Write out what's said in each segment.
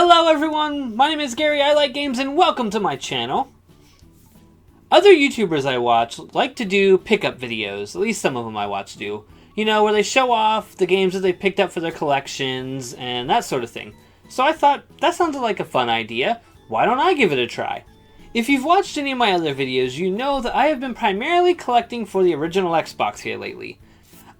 Hello everyone, my name is Gary, I like games, and welcome to my channel. Other YouTubers I watch like to do pickup videos, at least some of them I watch do. You know, where they show off the games that they picked up for their collections and that sort of thing. So I thought, that sounded like a fun idea, why don't I give it a try? If you've watched any of my other videos, you know that I have been primarily collecting for the original Xbox here lately.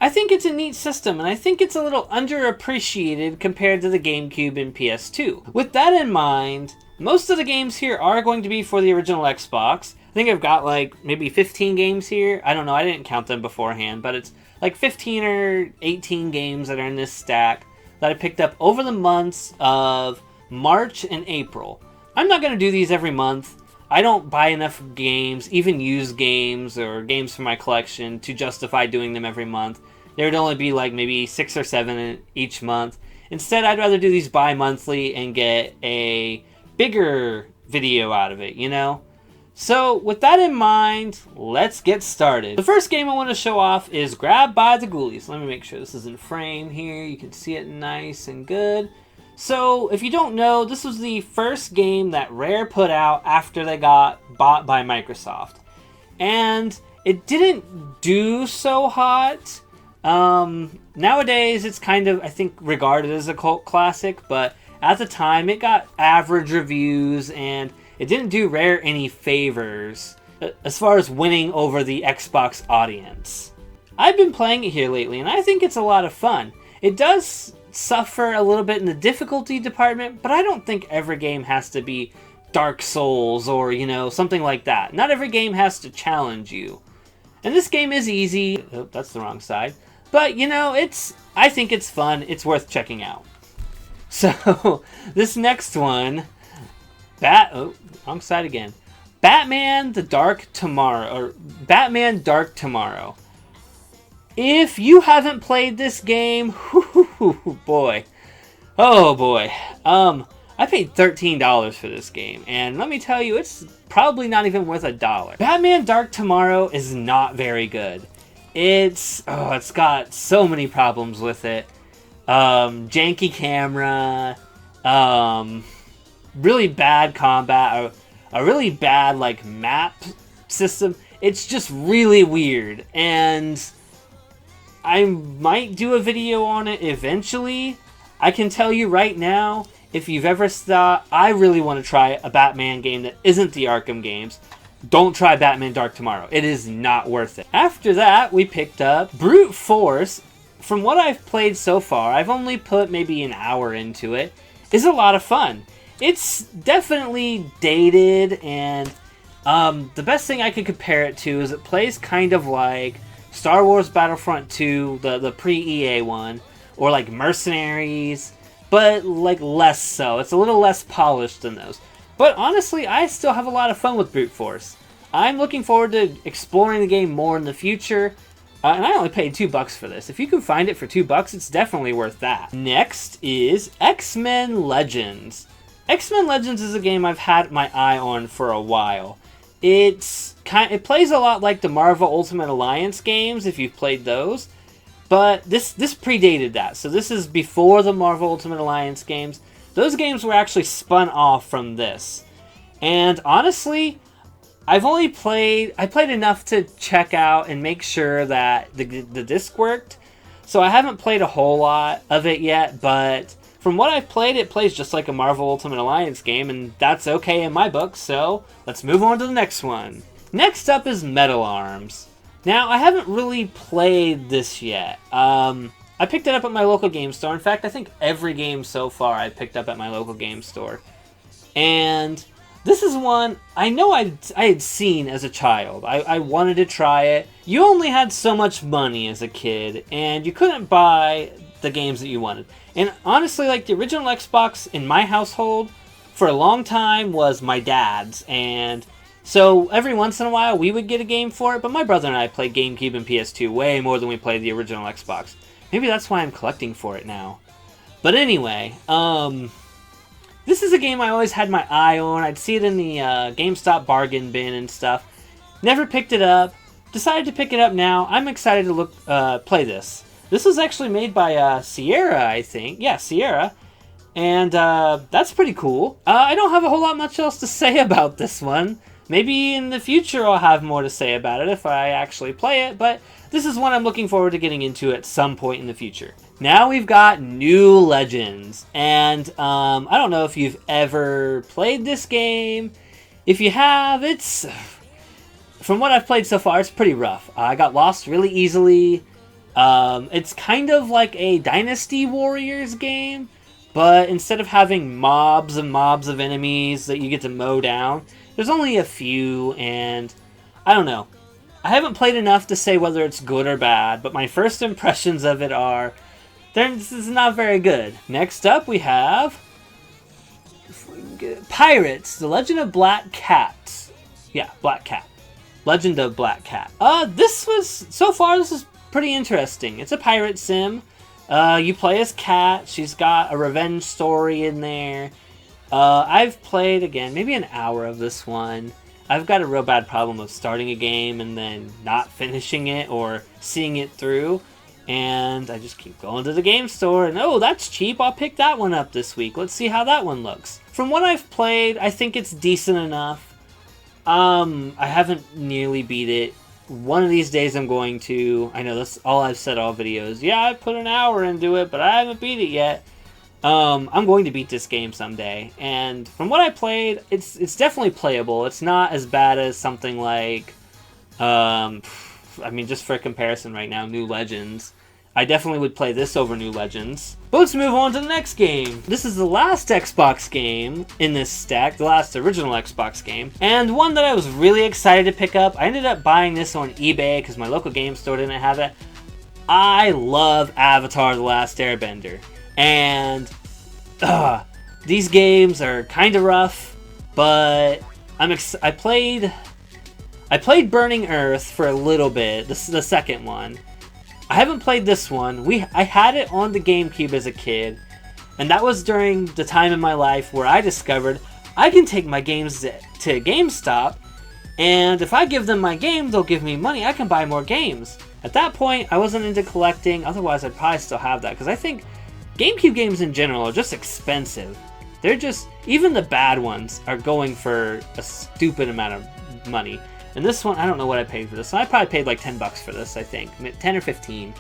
I think it's a neat system, and I think it's a little underappreciated compared to the GameCube and PS2. With that in mind, most of the games here are going to be for the original Xbox. I think I've got like maybe 15 games here. I don't know, I didn't count them beforehand, but it's like 15 or 18 games that are in this stack that I picked up over the months of March and April. I'm not going to do these every month. I don't buy enough games, even used games or games for my collection, to justify doing them every month. There would only be like maybe 6 or 7 each month. Instead, I'd rather do these bi-monthly and get a bigger video out of it, you know? So, with that in mind, let's get started. The first game I want to show off is Grabbed by the Ghoulies. Let me make sure this is in frame here. You can see it nice and good. So, if you don't know, this was the first game that Rare put out after they got bought by Microsoft. And it didn't do so hot. Nowadays, it's kind of, I think, regarded as a cult classic, but at the time, it got average reviews, and it didn't do Rare any favors as far as winning over the Xbox audience. I've been playing it here lately, and I think it's a lot of fun. It does suffer a little bit in the difficulty department, but I don't think every game has to be Dark Souls or, you know, something like that. Not every game has to challenge you. And this game is easy. Oh, that's the wrong side. But, you know, I think it's fun. It's worth checking out. So, this next one, wrong side again. Batman Dark Tomorrow. If you haven't played this game, boy, oh boy, I paid $13 for this game, and let me tell you, it's probably not even worth $1. Batman Dark Tomorrow is not very good. It's got so many problems with it. Janky camera, really bad combat, a really bad like map system. It's just really weird, and I might do a video on it eventually. I can tell you right now, if you've ever thought, I really want to try a Batman game that isn't the Arkham games, don't try Batman Dark Tomorrow. It is not worth it. After that, we picked up Brute Force. From what I've played so far, I've only put maybe an hour into it. It's a lot of fun. It's definitely dated, and the best thing I could compare it to is it plays kind of like Star Wars Battlefront 2, the pre-EA one, or like Mercenaries, but like less so. It's a little less polished than those. But honestly, I still have a lot of fun with Brute Force. I'm looking forward to exploring the game more in the future, and I only paid $2 for this. If you can find it for $2, it's definitely worth that. Next is X-Men Legends. X-Men Legends is a game I've had my eye on for a while. It plays a lot like the Marvel Ultimate Alliance games, if you've played those. But this predated that. So this is before the Marvel Ultimate Alliance games. Those games were actually spun off from this. And honestly, I played enough to check out and make sure that the disc worked. So I haven't played a whole lot of it yet, but from what I've played, it plays just like a Marvel Ultimate Alliance game, and that's okay in my book, so let's move on to the next one. Next up is Metal Arms. Now, I haven't really played this yet. I picked it up at my local game store. In fact, I think every game so far I picked up at my local game store. And this is one I know I had seen as a child. I wanted to try it. You only had so much money as a kid, and you couldn't buy the games that you wanted. And honestly, like, the original Xbox in my household for a long time was my dad's, and so every once in a while we would get a game for it, but my brother and I played GameCube and PS2 way more than we played the original Xbox. Maybe that's why I'm collecting for it now. But anyway, this is a game I always had my eye on. I'd see it in the GameStop bargain bin and stuff. Never picked it up. Decided to pick it up now. I'm excited to play this. This was actually made by Sierra, I think. Yeah, Sierra. And that's pretty cool. I don't have a whole lot much else to say about this one. Maybe in the future I'll have more to say about it if I actually play it, but this is one I'm looking forward to getting into at some point in the future. Now we've got New Legends, and I don't know if you've ever played this game. If you have, it's... From what I've played so far, it's pretty rough. I got lost really easily. It's kind of like a Dynasty Warriors game, but instead of having mobs and mobs of enemies that you get to mow down, there's only a few, and I don't know. I haven't played enough to say whether it's good or bad, but my first impressions of it are, this is not very good. Next up we have Pirates, The Legend of Black Cat. Yeah, Black Cat. Legend of Black Cat. This is pretty interesting. It's a pirate sim. You play as Cat. She's got a revenge story in there. I've played, again, maybe an hour of this one. I've got a real bad problem of starting a game and then not finishing it or seeing it through. And I just keep going to the game store and, oh, that's cheap. I'll pick that one up this week. Let's see how that one looks. From what I've played, I think it's decent enough. I haven't nearly beat it. One of these days I'm going to. I know that's all I've said all videos. Yeah, I put an hour into it, but I haven't beat it yet. I'm going to beat this game someday. And from what I played, it's definitely playable. It's not as bad as something like, I mean, just for a comparison right now, New Legends. I definitely would play this over New Legends. But let's move on to the next game. This is the last Xbox game in this stack, the last original Xbox game, and one that I was really excited to pick up. I ended up buying this on eBay because my local game store didn't have it. I love Avatar: The Last Airbender. And these games are kind of rough, but I played Burning Earth for a little bit. This is the second one. I haven't played this one. I had it on the GameCube as a kid, and that was during the time in my life where I discovered I can take my games to GameStop, and if I give them my game, they'll give me money. I can buy more games. At that point, I wasn't into collecting. Otherwise, I'd probably still have that, because I think GameCube games in general are just expensive. They're just, even the bad ones are going for a stupid amount of money. And this one, I don't know what I paid for this. I probably paid like $10 for this, I think. 10 or 15.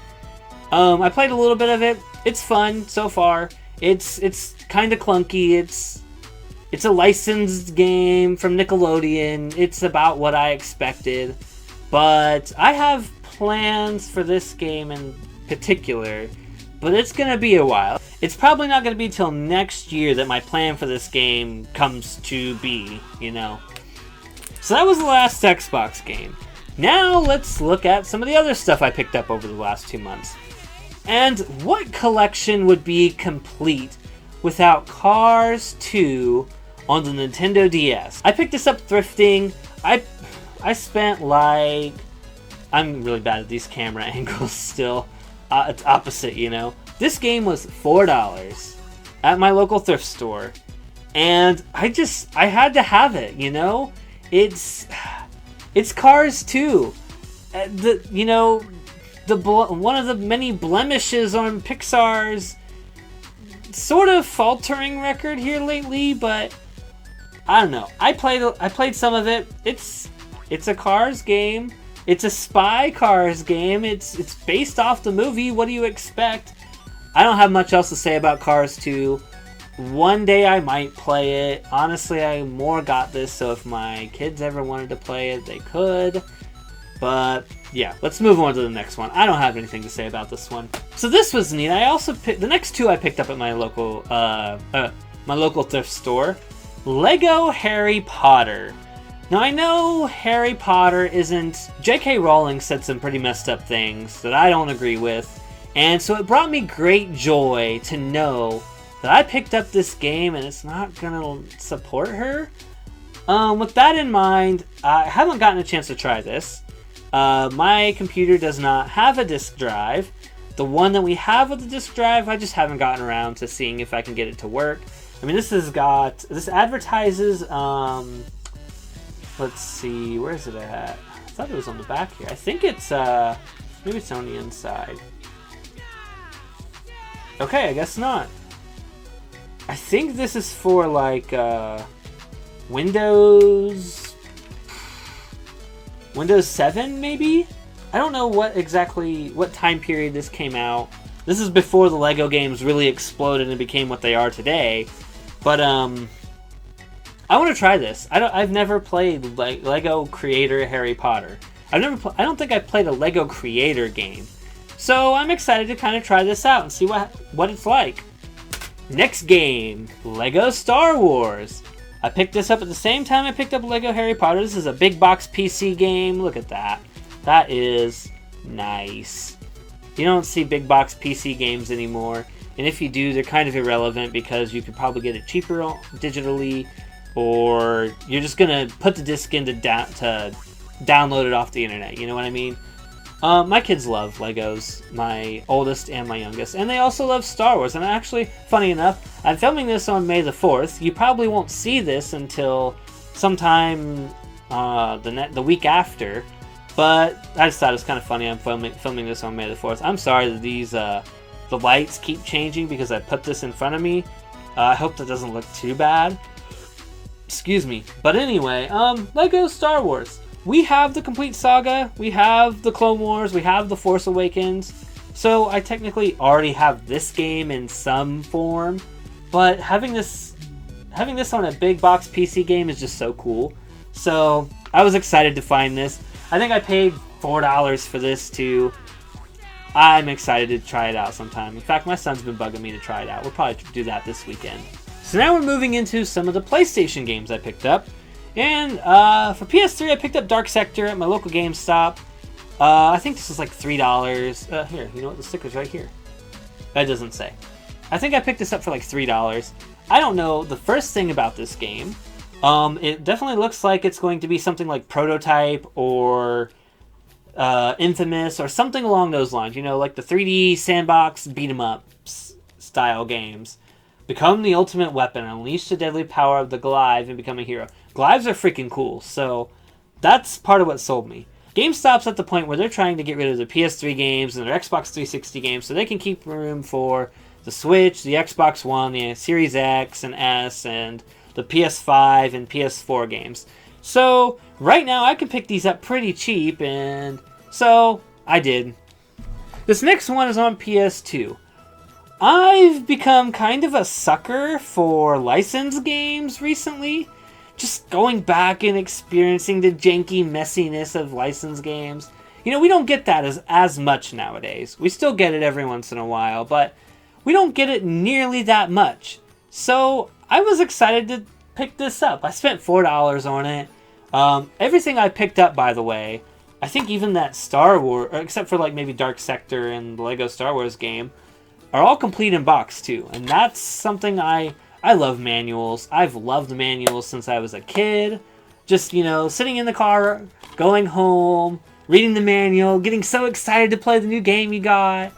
I played a little bit of it. It's fun so far. It's kind of clunky. It's a licensed game from Nickelodeon. It's about what I expected. But I have plans for this game in particular. But it's going to be a while. It's probably not going to be till next year that my plan for this game comes to be, you know. So that was the last Xbox game. Now let's look at some of the other stuff I picked up over the last 2 months. And what collection would be complete without Cars 2 on the Nintendo DS? I picked this up thrifting. I spent like... I'm really bad at these camera angles still. It's opposite, you know. This game was $4 at my local thrift store. And I had to have it, you know? It's Cars 2. One of the many blemishes on Pixar's sort of faltering record here lately, but I don't know. I played some of it. It's a Cars game. It's a spy Cars game. It's based off the movie. What do you expect? I don't have much else to say about Cars 2. One day I might play it. Honestly, I more got this, so if my kids ever wanted to play it, they could. But yeah, let's move on to the next one. I don't have anything to say about this one. So this was neat. I also picked the next two I picked up at my local thrift store. Lego Harry Potter. Now I know Harry Potter isn't... J.K. Rowling said some pretty messed up things that I don't agree with. And so it brought me great joy to know that I picked up this game and it's not gonna support her. With that in mind, I haven't gotten a chance to try this. My computer does not have a disk drive. The one that we have with the disk drive, I just haven't gotten around to seeing if I can get it to work. I mean, this advertises, let's see, where is it at? I thought it was on the back here. I think it's, maybe it's on the inside. Okay, I guess not. I think this is for like Windows 7 maybe? I don't know what time period this came out. This is before the Lego games really exploded and became what they are today. But I want to try this. I've never played Lego Creator Harry Potter. I don't think I played a Lego Creator game. So I'm excited to kind of try this out and see what it's like. Next game, Lego Star Wars. I picked this up at the same time I picked up Lego Harry Potter. This is a big box PC game. Look at that. That is nice. You don't see big box PC games anymore. And if you do, they're kind of irrelevant because you could probably get it cheaper digitally, or you're just going to put the disc in to download it off the internet. You know what I mean? My kids love Legos, my oldest and my youngest, and they also love Star Wars. And actually, funny enough, I'm filming this on May the 4th. You probably won't see this until sometime the week after, but I just thought it was kind of funny. I'm filming this on May the 4th. I'm sorry that the lights keep changing because I put this in front of me. I hope that doesn't look too bad. Excuse me. But anyway, Lego Star Wars. We have the complete saga, we have the Clone Wars, we have the Force Awakens, so I technically already have this game in some form, but having this on a big box PC game is just so cool. So I was excited to find this. I think I paid $4 for this too. I'm excited to try it out sometime. In fact, my son's been bugging me to try it out. We'll probably do that this weekend. So now we're moving into some of the PlayStation games I picked up. And for PS3, I picked up Dark Sector at my local GameStop. I think this was like $3. Here, you know what? The sticker's right here. That doesn't say. I think I picked this up for like $3. I don't know the first thing about this game. It definitely looks like it's going to be something like Prototype or Infamous or something along those lines. You know, like the 3D sandbox beat-em-up style games. Become the ultimate weapon, unleash the deadly power of the Golive, and become a hero. Glives are freaking cool, so that's part of what sold me. GameStop's at the point where they're trying to get rid of the PS3 games and their Xbox 360 games so they can keep room for the Switch, the Xbox One, the Series X and S, and the PS5 and PS4 games. So right now I can pick these up pretty cheap, and so I did. This next one is on PS2. I've become kind of a sucker for licensed games recently. Just going back and experiencing the janky messiness of licensed games. You know, we don't get that as much nowadays. We still get it every once in a while, but we don't get it nearly that much. So I was excited to pick this up. I spent $4 on it. Everything I picked up, by the way, I think even that Star Wars, except for like maybe Dark Sector and the Lego Star Wars game, are all complete in box too. And that's something I love manuals. I've loved manuals since I was a kid. Just, you know, sitting in the car, going home, reading the manual, getting so excited to play the new game you got.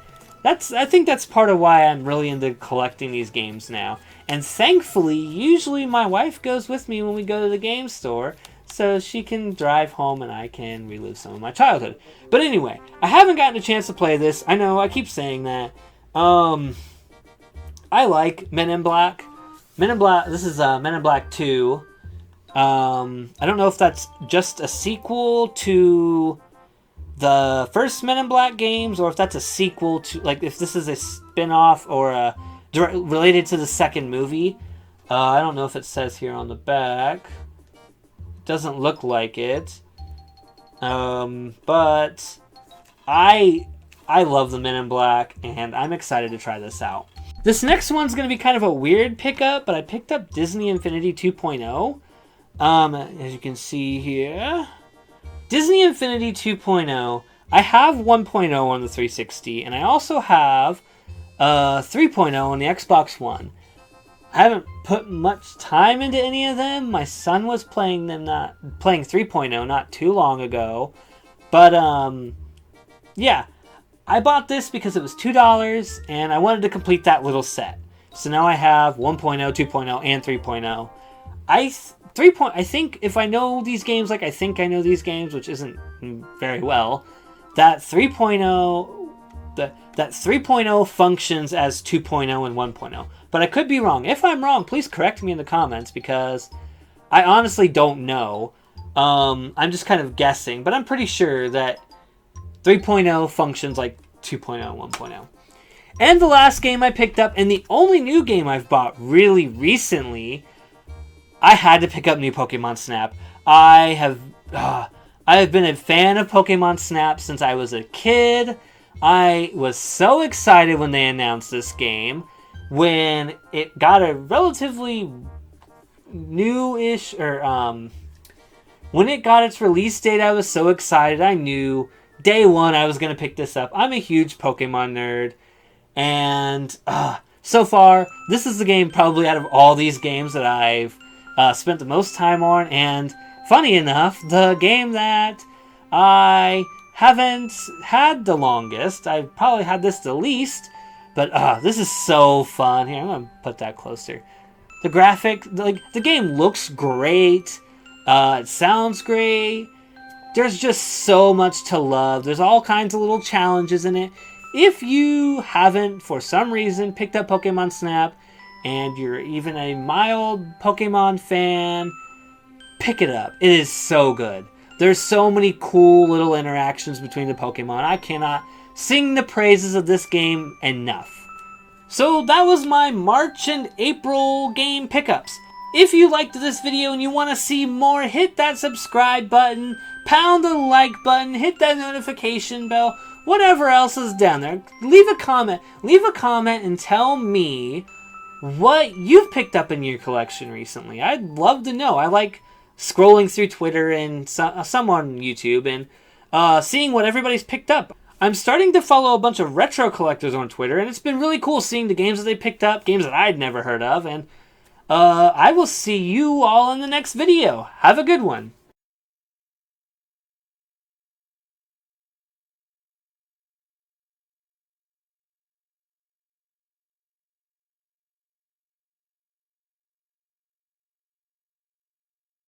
I think that's part of why I'm really into collecting these games now. And thankfully, usually my wife goes with me when we go to the game store, so she can drive home and I can relive some of my childhood. But anyway, I haven't gotten a chance to play this. I know, I keep saying that. I like Men in Black. Men in Black, this is Men in Black 2. I don't know if that's just a sequel to the first Men in Black games, or if that's a sequel to, like, if this is a spin-off or related to the second movie. I don't know if it says here on the back. Doesn't look like it. But I love the Men in Black, and I'm excited to try this out. This next one's going to be kind of a weird pickup, but I picked up Disney Infinity 2.0. As you can see here, Disney Infinity 2.0. I have 1.0 on the 360, and I also have 3.0 on the Xbox One. I haven't put much time into any of them. My son was playing 3.0 not too long ago. But, yeah. I bought this because it was $2, and I wanted to complete that little set. So now I have 1.0, 2.0, and 3.0. I think if I know these games like I think I know these games, which isn't very well, that 3.0 functions as 2.0 and 1.0. but I could be wrong. If I'm wrong, please correct me in the comments, because I honestly don't know. I'm just kind of guessing, but I'm pretty sure that 3.0 functions like 2.0 and 1.0. And the last game I picked up, and the only new game I've bought really recently, I had to pick up new Pokemon Snap. I have been a fan of Pokemon Snap since I was a kid. I was so excited when they announced this game. When it got a relatively new-ish, or when it got its release date, I was so excited. I knew day one I was going to pick this up. I'm a huge Pokemon nerd. And so far, this is the game probably out of all these games that I've spent the most time on. And funny enough, the game that I haven't had the longest, I've probably had this the least. But this is so fun. Here, I'm going to put that closer. The graphic, like, the game looks great. It sounds great. There's just so much to love. There's all kinds of little challenges in it. If you haven't, for some reason, picked up Pokemon Snap, and you're even a mild Pokemon fan, pick it up. It is so good. There's so many cool little interactions between the Pokemon. I cannot sing the praises of this game enough. So that was my March and April game pickups. If you liked this video and you want to see more, hit that subscribe button, pound the like button, hit that notification bell, whatever else is down there. Leave a comment. Leave a comment and tell me what you've picked up in your collection recently. I'd love to know. I like scrolling through Twitter and some on YouTube and seeing what everybody's picked up. I'm starting to follow a bunch of retro collectors on Twitter, and it's been really cool seeing the games that they picked up, games that I'd never heard of, and I will see you all in the next video. Have a good one.